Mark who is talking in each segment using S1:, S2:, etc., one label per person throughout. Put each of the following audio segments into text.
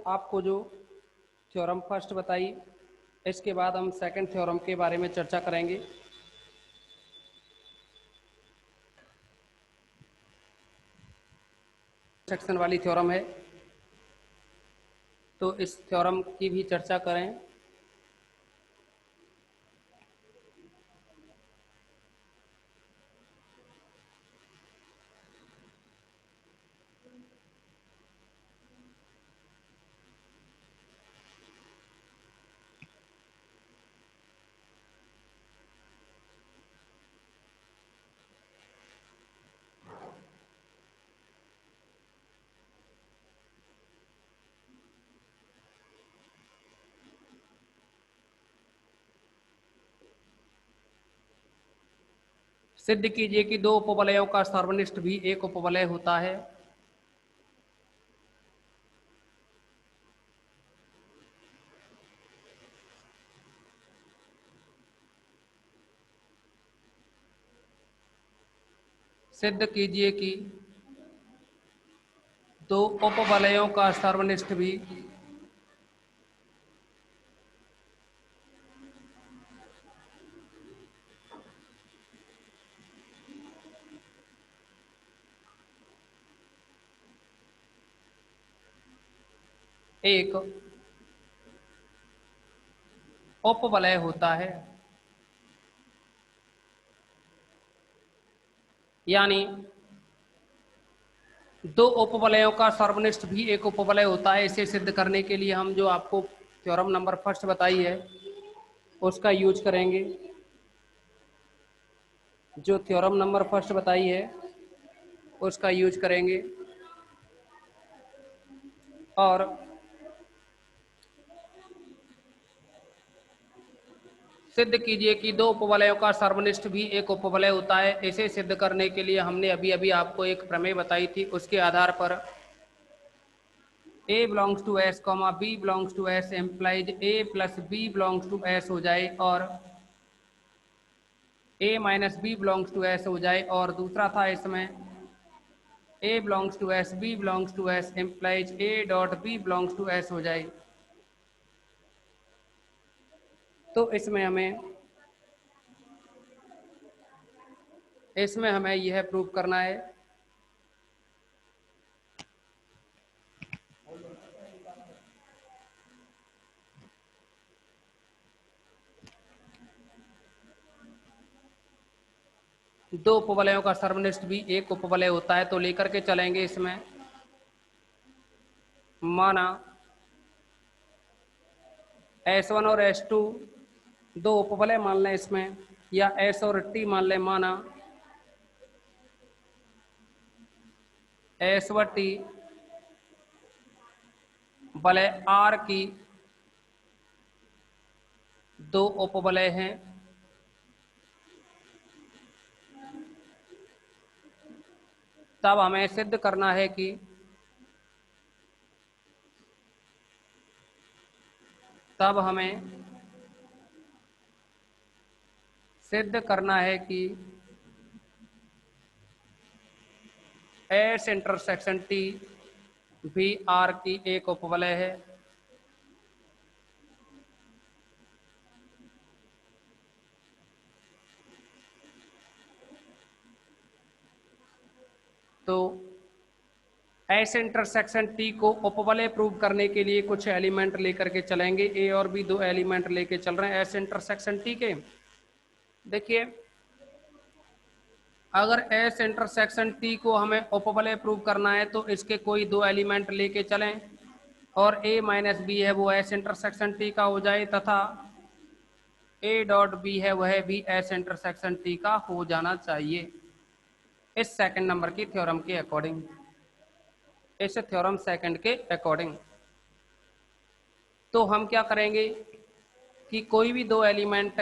S1: आपको जो theorem first बताई, इसके बाद हम सेकंड थ्योरम के बारे में चर्चा करेंगे। सेक्शन वाली थ्योरम है, तो इस थ्योरम की भी चर्चा करें। सिद्ध कीजिए कि दो उपवलयों का सर्वनिष्ठ भी एक उपवलय होता है। सिद्ध कीजिए कि दो उपवलयों का सर्वनिष्ठ भी एक उपवलय होता है। यानी दो उपवलयों का सर्वनिष्ठ भी एक उपवलय होता है। इसे सिद्ध करने के लिए हम जो आपको थ्योरम नंबर फर्स्ट बताई है उसका यूज करेंगे। जो थ्योरम नंबर फर्स्ट बताई है उसका यूज करेंगे और सिद्ध कीजिए कि दो उपवलयों का सर्वनिष्ठ भी एक उपवलय होता है। इसे सिद्ध करने के लिए हमने अभी अभी आपको एक प्रमेय बताई थी। उसके आधार पर A belongs to S, B belongs to S implies A plus B belongs to S हो जाए और A minus B belongs to S हो जाए। और दूसरा था इसमें A belongs to S, B belongs to S implies A dot B belongs to S हो जाए। तो इसमें हमें यह प्रूव करना है दो उपवलयों का सर्वनिष्ठ भी एक उपवलय होता है। तो लेकर के चलेंगे इसमें, माना S1 और S2 दो उपवलय मान लें इसमें, या S और T मान लें। माना S व T वलय R की दो उपवलय हैं। तब हमें सिद्ध करना है कि S इंटरसेक्शन T भी R की एक उपवलय है। तो S इंटरसेक्शन T को उपवलय प्रूव करने के लिए कुछ एलिमेंट लेकर के चलेंगे। A और B दो एलिमेंट लेके चल रहे हैं S इंटरसेक्शन T के। देखिए, अगर S इंटरसेक्शन T को हमें उपवलय प्रूव करना है तो इसके कोई दो एलिमेंट लेके चलें और A माइनस बी है वो S इंटरसेक्शन T का हो जाए, तथा A डॉट B है वह भी S इंटरसेक्शन T का हो जाना चाहिए इस सेकंड नंबर की थ्योरम के अकॉर्डिंग। इस थ्योरम सेकंड के अकॉर्डिंग तो हम क्या करेंगे कि कोई भी दो element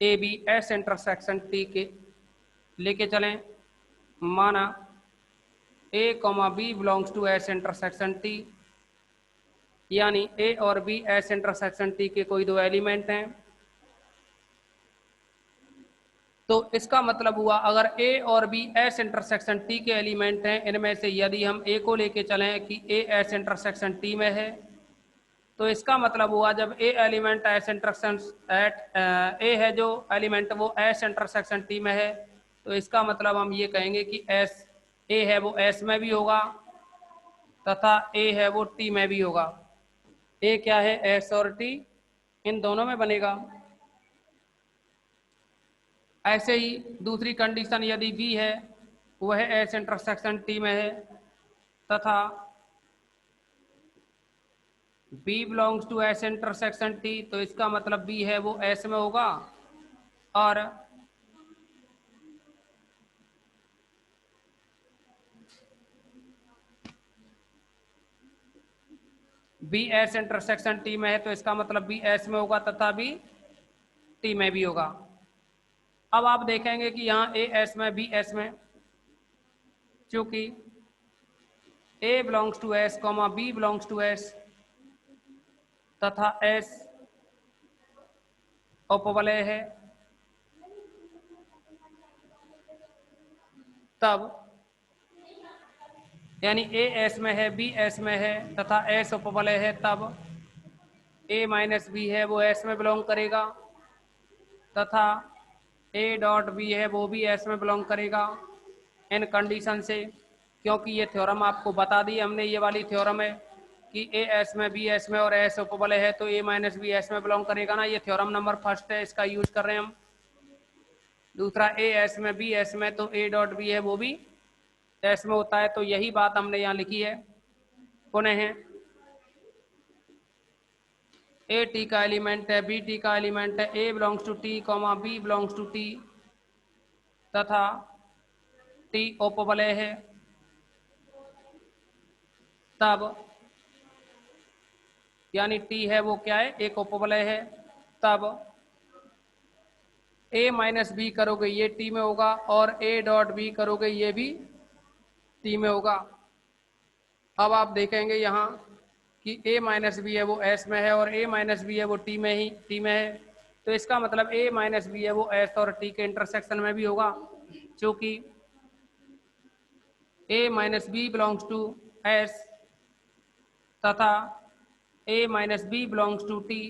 S1: A B S intersection T के लेके चलें। माना A comma B belongs to S intersection T, यानी ए और बी एस इंटरसेक्शन टी के कोई दो एलिमेंट हैं। तो इसका मतलब हुआ अगर ए और बी एस इंटरसेक्शन टी के एलिमेंट हैं, इनमें से यदि हम ए को लेके चलें कि ए एस इंटरसेक्शन टी में है, तो इसका मतलब हुआ जब ए एलिमेंट एस इंटरसेक्शन एट ए है जो एलिमेंट वो एस इंटरसेक्शन टी में है, तो इसका मतलब हम ये कहेंगे कि एस ए है वो एस में भी होगा तथा ए है वो टी में भी होगा। ए क्या है, एस और टी इन दोनों में बनेगा। ऐसे ही दूसरी कंडीशन यदि बी है वह एस इंटरसेक्शन टी में है तथा B belongs to S intersection T, तो इसका मतलब बी है वो एस में होगा और बी एस इंटरसेक्शन टी में है, तो इसका मतलब बी एस में होगा तथा बी टी में भी होगा। अब आप देखेंगे कि यहाँ ए एस में बी एस में, चूंकि A belongs to S comma B belongs to S तथा एस उपवलय है, तब यानी ए एस में है बी एस में है तथा एस उपवलय है, तब ए माइनस बी है वो एस में बिलोंग करेगा तथा ए डॉट बी है वो भी एस में बिलोंग करेगा इन कंडीशन से। क्योंकि ये थ्योरम आपको बता दी हमने, ये वाली थ्योरम है कि ए एस में बी एस में और एस उपवलय है तो ए माइनस बी एस में बिलोंग करेगा ना, ये थ्योरम नंबर फर्स्ट है, इसका यूज कर रहे हैं हम। दूसरा ए एस में बी एस में तो ए डॉट बी है वो भी एस में होता है, तो यही बात हमने यहाँ लिखी है। पुनः ए टी का एलिमेंट है, बी टी का एलिमेंट है, A belongs to T comma B belongs to T तथा टी उपवलय है, तब यानी टी है वो क्या है, एक उपवलय है, तब ए माइनस बी करोगे ये टी में होगा और ए डॉट बी करोगे ये भी टी में होगा। अब आप देखेंगे यहाँ कि ए माइनस बी है वो एस में है और ए माइनस बी है वो टी में है, तो इसका मतलब ए माइनस बी है वो एस और टी के इंटरसेक्शन में भी होगा, क्योंकि A minus B belongs to S तथा A minus B belongs to T,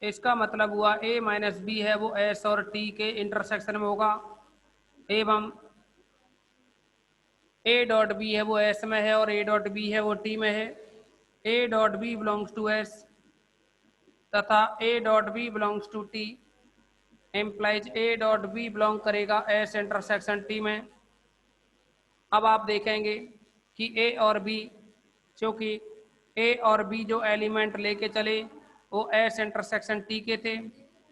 S1: इसका मतलब हुआ ए माइनस बी है वो एस और टी के इंटरसेक्शन में होगा एवं ए डॉट बी है वो एस में है और ए डॉट बी है वो टी में है। A dot B belongs to S तथा A dot B belongs to T implies A dot B belong करेगा एस इंटरसेक्शन टी में। अब आप देखेंगे कि ए और बी, क्योंकि ए और बी जो एलिमेंट लेके चले वो एस इंटरसेक्शन टी के थे,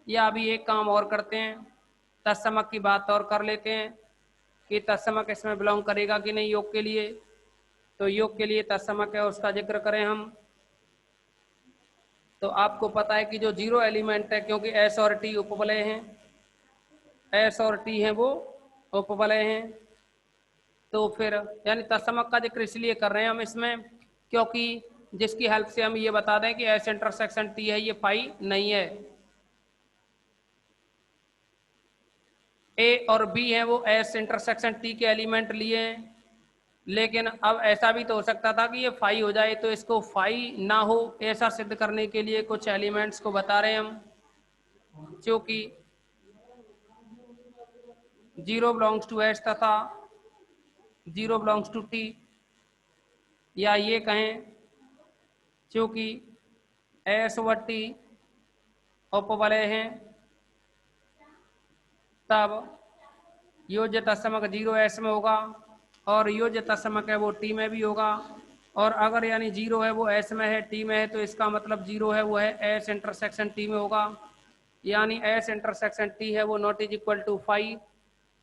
S1: या अभी एक काम और करते हैं, तत्समक की बात और कर लेते हैं कि तत्समक इसमें बिलोंग करेगा कि नहीं योग के लिए। तो योग के लिए तत्समक है उसका जिक्र करें हम, तो आपको पता है कि जो जीरो एलिमेंट है, क्योंकि एस और टी उपवलय हैं, एस और टी हैं वो उपवलय हैं, तो फिर यानी तत्समक का जिक्र इसलिए कर रहे हैं हम इसमें क्योंकि जिसकी हेल्प से हम ये बता दें कि एस इंटरसेक्शन टी है ये फाई नहीं है। ए और बी हैं वो एस इंटरसेक्शन टी के एलिमेंट लिए हैं, लेकिन अब ऐसा भी तो हो सकता था कि ये फाई हो जाए, तो इसको फाई ना हो ऐसा सिद्ध करने के लिए कुछ एलिमेंट्स को बता रहे हैं हम, क्योंकि जीरो बिलोंग्स टू एस तथा जीरो बिलोंग्स टू टी, या ये कहें क्योंकि एस व टी उपवलय हैं, तब योज्य तत्समक जीरो एस में होगा और योज्य तत्समक है वो टी में भी होगा। और अगर यानी जीरो है वो एस में है टी में है, तो इसका मतलब जीरो है वो है एस इंटरसेक्शन टी में होगा, यानी एस इंटरसेक्शन टी है वो not is equal to phi.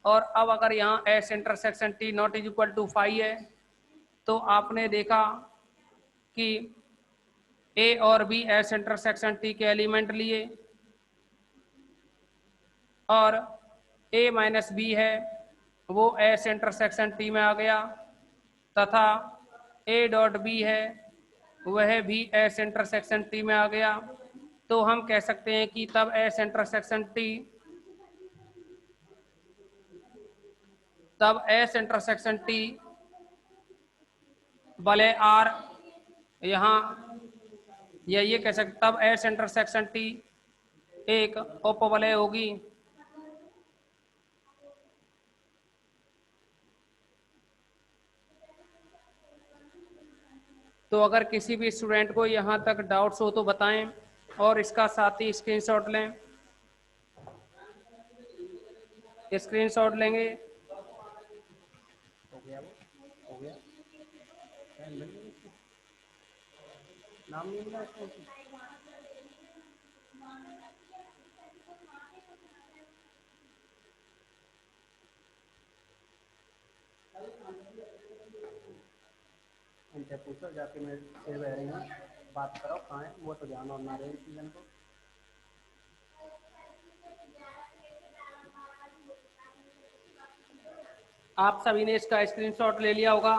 S1: और अब अगर यहाँ S intersection T not is equal to phi है, तो आपने देखा कि ए और बी एस इंटरसेक्शन टी के एलिमेंट लिए और ए माइनस बी है वो एस इंटरसेक्शन टी में आ गया तथा ए डॉट बी है वह भी एस इंटरसेक्शन टी में आ गया, तो हम कह सकते हैं कि तब एस इंटरसेक्शन टी तब एस इंटरसेक्शन टी भले आर, यहाँ ये कह सकते, तब एस इंटरसेक्शन टी एक उपवलय होगी। तो अगर किसी भी स्टूडेंट को यहाँ तक डाउट्स हो तो बताएं और इसका साथ ही स्क्रीनशॉट लें, स्क्रीनशॉट लेंगे। हो गया, वो हो गया, नाम नहीं मिला इसको। इनसे पूछो जाके, मैं फिर रह रही हूँ, बात करो कहाँ है वो तो ध्यान और ना रहे सीजन को। आप सभी ने इसका स्क्रीनशॉट ले लिया होगा।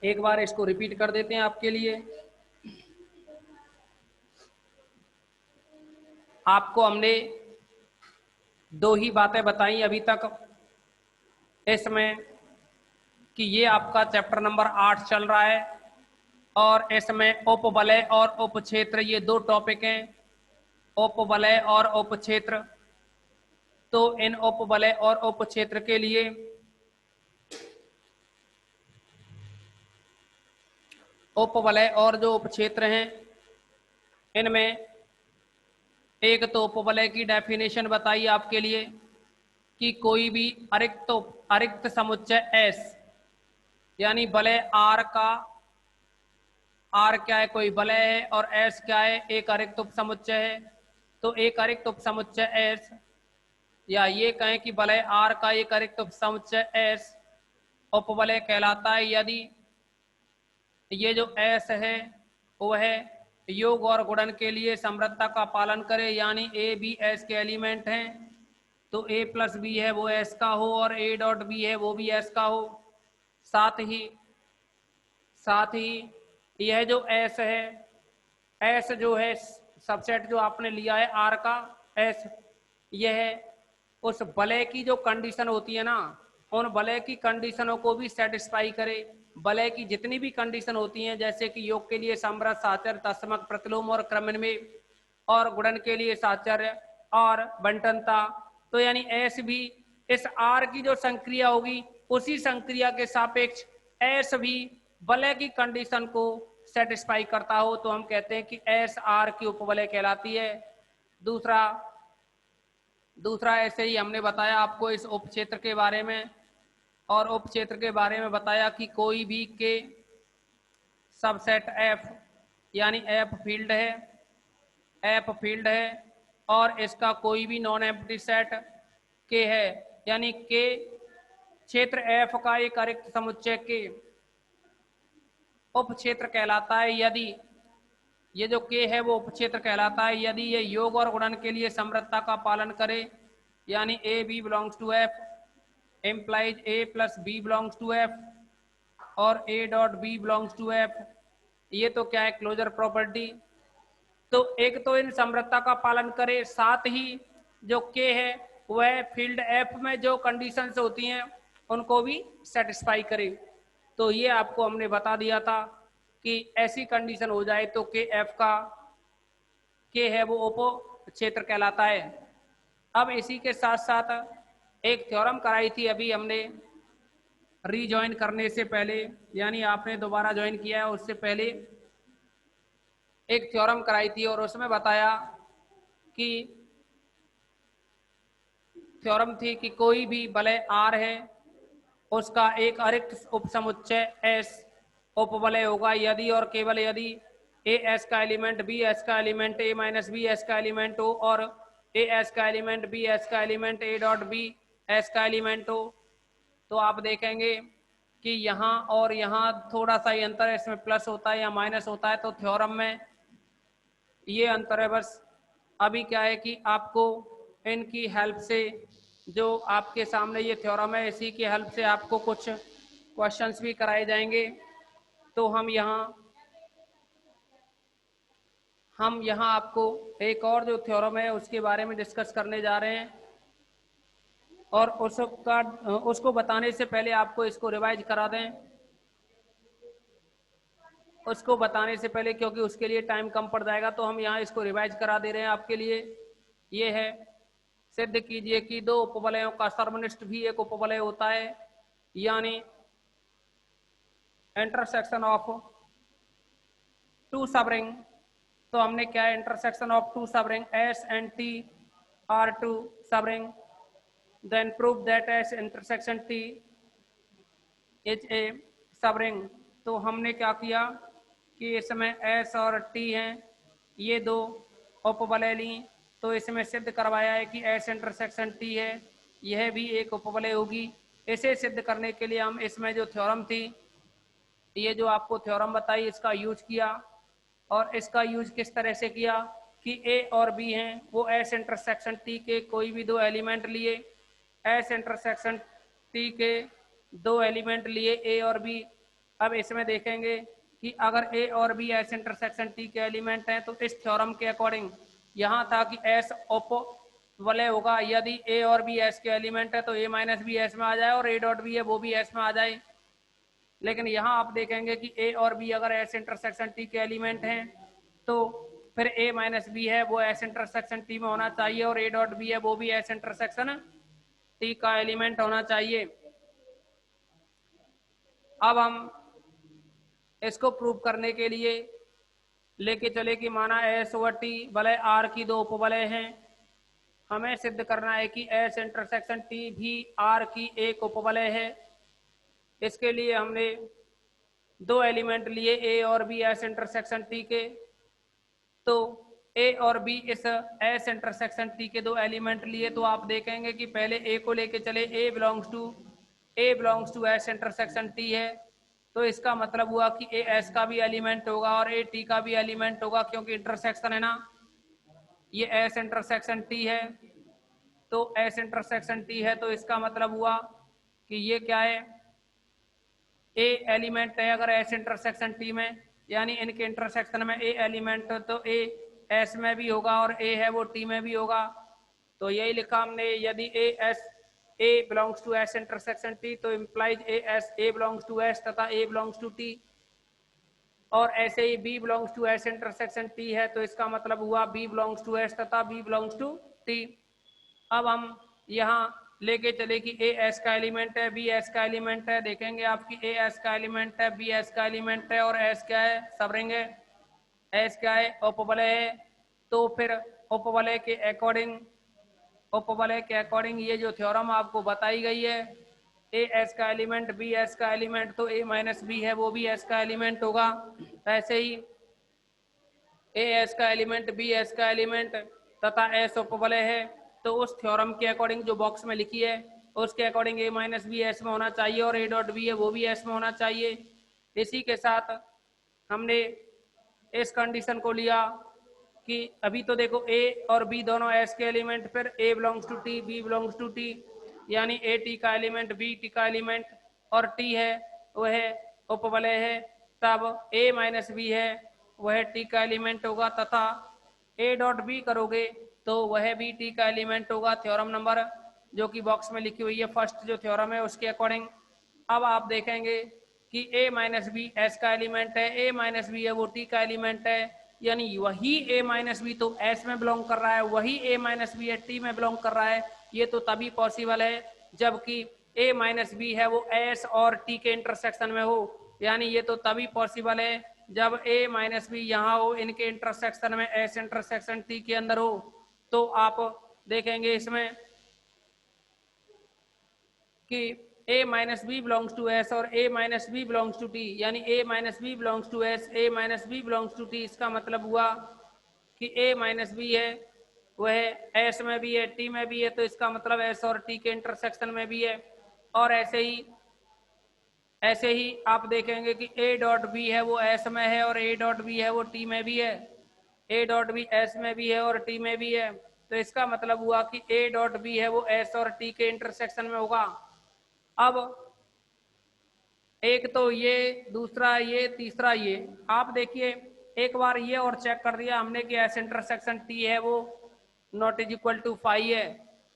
S1: एक बार इसको रिपीट कर देते हैं आपके लिए। आपको हमने दो ही बातें बताई अभी तक इसमें, कि ये आपका चैप्टर नंबर 8 चल रहा है और इसमें उपवलय और उपक्षेत्र ये दो टॉपिक हैं, उपवलय और उपक्षेत्र। तो इन उपवलय और उपक्षेत्र के लिए उपवलय और जो उपक्षेत्र हैं इनमें एक तो उपवलय की डेफिनेशन बताई आपके लिए कि कोई भी अरिक्त समुच्चय एस, यानी वलय आर का, आर क्या है, कोई वलय है, और एस क्या है, एक अरिक्त उप समुच्चय है। तो एक अरिक्त उप समुच्चय एस, या ये कहें कि वलय आर का एक अरिक्त उप समुच्चय एस उपवलय कहलाता है यदि ये जो एस है वह योग और गुणन के लिए समृद्धता का पालन करे, यानी ए बी एस के एलिमेंट हैं, तो ए प्लस बी है वो एस का हो और ए डॉट बी है वो भी एस का हो। साथ ही यह जो एस है, एस जो है सबसेट जो आपने लिया है आर का एस, यह उस वलय की जो कंडीशन होती है ना, उन वलय की कंडीशनों को भी सेटिस्फाई करे। वलय की जितनी भी कंडीशन होती हैं, जैसे कि योग के लिए समरस, साचर, तत्समक, प्रतिलोम और क्रमन्वय, और गुणन के लिए साचर्य और बंटनता, तो यानी एस भी इस आर की जो संक्रिया होगी उसी संक्रिया के सापेक्ष एस भी वलय की कंडीशन को सेटिस्फाई करता हो, तो हम कहते हैं कि एस आर की उपवलय कहलाती है। दूसरा ऐसे ही हमने बताया आपको इस उपक्षेत्र के बारे में, और उपक्षेत्र के बारे में बताया कि कोई भी के सबसेट एफ, यानी एफ फील्ड है और इसका कोई भी नॉन एम्प्टी सेट के है, यानी के क्षेत्र एफ का एक अरिक्त समुच्चय के उपक्षेत्र कहलाता है यदि ये जो के है वो उपक्षेत्र कहलाता है यदि ये योग और गुणन के लिए समृद्धता का पालन करे, यानी A B belongs to F implies a plus B belongs to F और a dot B belongs to F. ये तो क्या है, क्लोजर प्रॉपर्टी। तो एक तो इन समृद्धता का पालन करे, साथ ही जो के है वह फील्ड एफ में जो कंडीशंस होती हैं उनको भी सेटिस्फाई करे। तो ये आपको हमने बता दिया था कि ऐसी कंडीशन हो जाए तो के एफ का के है वो उप क्षेत्र कहलाता है। अब इसी के साथ साथ एक थ्योरम कराई थी अभी हमने रीजॉइन करने से पहले, यानी आपने दोबारा ज्वाइन किया है उससे पहले एक थ्योरम कराई थी और उसमें बताया कि थ्योरम थी कि कोई भी वलय आर है उसका एक अरिक्त उपसमुच्चय एस उपवलय होगा यदि और केवल यदि ए एस का एलिमेंट बी एस का element A minus B S का एलिमेंट हो और ए एस का एलिमेंट बी एस का element A dot B S का एलिमेंट हो। तो आप देखेंगे कि यहाँ और यहाँ थोड़ा सा ही अंतर है, इसमें प्लस होता है या माइनस होता है, तो थ्योरम में ये अंतर है बस। अभी क्या है कि आपको इनकी हेल्प से, जो आपके सामने ये थ्योरम है, इसी की हेल्प से आपको कुछ क्वेश्चंस भी कराए जाएंगे तो हम यहाँ आपको एक और जो थ्योरम है उसके बारे में डिस्कस करने जा रहे हैं, और उसको बताने से पहले आपको इसको रिवाइज करा दें। उसको बताने से पहले, क्योंकि उसके लिए टाइम कम पड़ जाएगा, तो हम यहाँ इसको रिवाइज करा दे रहे हैं आपके लिए। ये है, सिद्ध कीजिए कि दो उपवलयों का सर्वनिष्ठ भी एक उपवलय होता है, यानी इंटरसेक्शन ऑफ टू सबरिंग। तो हमने क्या है, intersection of two subring S and T are two subring, then prove that S intersection T is a subring. तो हमने क्या किया कि इसमें एस और टी हैं, ये दो उपवलय ली, तो इसमें सिद्ध करवाया है कि एस इंटरसेक्शन टी है, यह भी एक उपवलय होगी। इसे सिद्ध करने के लिए हम इसमें जो थ्योरम थी, ये जो आपको थ्योरम बताई, इसका यूज किया। और इसका यूज किस तरह से किया कि ए और बी हैं, वो एस इंटरसेक्शन टी के कोई भी दो एलिमेंट लिए, एस इंटरसेक्शन टी के दो एलिमेंट लिए ए और बी। अब इसमें देखेंगे कि अगर ए और बी एस इंटरसेक्शन टी के एलिमेंट हैं, तो इस थ्योरम के अकॉर्डिंग यहाँ था कि एस उपवलय होगा यदि ए और बी एस के एलिमेंट है, तो ए माइनस बी एस में आ जाए और ए डॉट बी है वो भी एस में आ जाए। लेकिन यहाँ आप देखेंगे कि ए और बी अगर एस इंटरसेक्शन टी के एलिमेंट हैं, तो फिर ए माइनस बी है वो एस इंटरसेक्शन टी में होना चाहिए, और ए डॉट बी है वो भी एस इंटरसेक्शन टी का एलिमेंट होना चाहिए। अब हम इसको प्रूव करने के लिए लेके चले कि माना एस ओवर टी वलय आर की दो उपवलय हैं, हमें सिद्ध करना है कि एस इंटरसेक्शन टी भी आर की एक उपवलय है। इसके लिए हमने दो एलिमेंट लिए ए और बी एस इंटरसेक्शन टी के, तो ए और बी इस एस इंटरसेक्शन टी के दो एलिमेंट लिए, तो आप देखेंगे कि पहले ए को लेके चले, A belongs to S intersection T है, तो इसका मतलब हुआ कि ए एस का भी एलिमेंट होगा और ए टी का भी एलिमेंट होगा, क्योंकि इंटरसेक्शन है ना, ये एस इंटरसेक्शन टी है, तो एस इंटरसेक्शन टी है, तो इसका मतलब हुआ कि ये क्या है, ए एलिमेंट है अगर एस इंटरसेक्शन टी में, यानी इनके इंटरसेक्शन में ए एलिमेंट, तो ए एस में भी होगा और ए है वो टी में भी होगा। तो यही लिखा हमने, यदि A belongs to S intersection T, तो implies A belongs to S तथा ए बिलोंग्स टू टी। और ऐसे ही B belongs to S intersection T है, तो इसका मतलब हुआ बी बिलोंग्स टू एस तथा बी बिलोंग्स टू टी। अब हम यहाँ लेके चले कि ए एस का एलिमेंट है, बी एस का एलिमेंट है, देखेंगे आपकी ए एस का एलिमेंट है, बी एस का एलिमेंट है, और एस क्या है, सबरिंग है, एस क्या है, उपवलय है। तो फिर उपवलय के अकॉर्डिंग ये जो थ्योरम आपको बताई गई है, ए एस का एलिमेंट बी एस का एलिमेंट, तो ए माइनस बी है वो भी एस का एलिमेंट होगा। ऐसे ही ए एस का एलिमेंट बी एस का एलिमेंट तथा एस उपवलय है, तो उस थ्योरम के अकॉर्डिंग जो बॉक्स में लिखी है उसके अकॉर्डिंग ए माइनस बी एस में होना चाहिए और ए डॉट बी है वो भी एस में होना चाहिए। इसी के साथ हमने इस कंडीशन को लिया कि अभी तो देखो ए और बी दोनों एस के एलिमेंट, फिर A belongs to T, B belongs to T, यानी ए टी का एलिमेंट बी टी का एलिमेंट और टी है वह उपवलय है, तब ए माइनस बी है वह टी का एलिमेंट होगा, तथा ए डॉट बी करोगे तो वह भी टी का एलिमेंट होगा। थ्योरम नंबर जो कि बॉक्स में लिखी हुई है, फर्स्ट जो थ्योरम है उसके अकॉर्डिंग। अब आप देखेंगे कि ए माइनस बी एस का एलिमेंट है, ए माइनस बी है वो टी का एलिमेंट है, यानी वही ए माइनस बी तो एस में बिलोंग कर रहा है, वही ए माइनस बी है टी में बिलोंग कर रहा है। ये तो तभी पॉसिबल है जबकि ए माइनस बी है वो एस और टी के इंटरसेक्शन में हो, यानी ये तो तभी पॉसिबल है जब ए माइनस बी यहाँ हो, इनके इंटरसेक्शन में एस इंटरसेक्शन टी के अंदर हो। तो आप देखेंगे इसमें कि a minus B belongs to S और a minus B belongs to T, यानी a minus B belongs to S, a minus B belongs to T. इसका मतलब हुआ कि a माइनस बी है वह s में भी है t में भी है, तो इसका मतलब s और t के इंटरसेक्शन में भी है। और ऐसे ही आप देखेंगे कि a डॉट बी है वो s में है और a डॉट बी है वो t में भी है, a डॉट बी s में भी है और t में भी है, तो इसका मतलब हुआ कि a डॉट बी है वो s और t के इंटरसेक्शन में होगा। अब एक तो ये, दूसरा ये, तीसरा ये। आप देखिए एक बार ये और चेक कर दिया हमने कि एस इंटरसेक्शन टी है वो not is equal to phi है,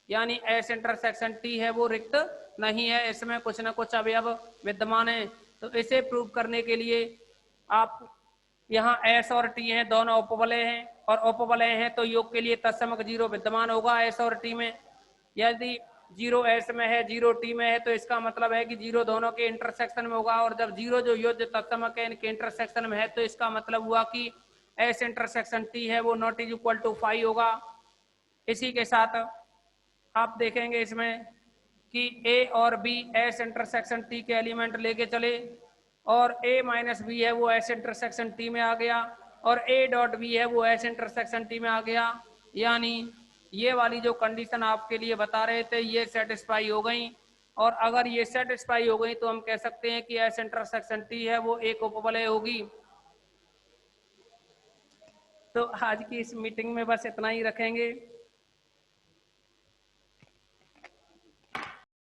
S1: यानी एस इंटरसेक्शन टी है वो रिक्त नहीं है, इसमें कुछ ना कुछ अवयव विद्यमान है। तो इसे प्रूव करने के लिए आप यहाँ एस और टी हैं, दोनों उपवलय हैं, और उपवलय हैं तो योग के लिए तत्समक जीरो विद्यमान होगा एस और टी में। यदि जीरो एस में है, जीरो टी में है, तो इसका मतलब है कि जीरो दोनों के इंटरसेक्शन में होगा, और जब जीरो जो योज्य तत्समक है इनके इंटरसेक्शन में है, तो इसका मतलब हुआ कि एस इंटरसेक्शन टी है वो not is equal to phi होगा। इसी के साथ आप देखेंगे इसमें कि ए और बी एस इंटरसेक्शन टी के एलिमेंट लेके चले, और ए माइनस बी है वो एस इंटरसेक्शन टी में आ गया, और ए डॉट बी है वो एस इंटरसेक्शन टी में आ गया। यानी ये वाली जो कंडीशन आपके लिए बता रहे थे ये सेटिस्फाई हो गई, और अगर ये सेटिस्फाई हो गई तो हम कह सकते हैं कि एस इंटरसेक्शन टी है वो एक उपवलय होगी। तो आज की इस मीटिंग में बस इतना ही रखेंगे।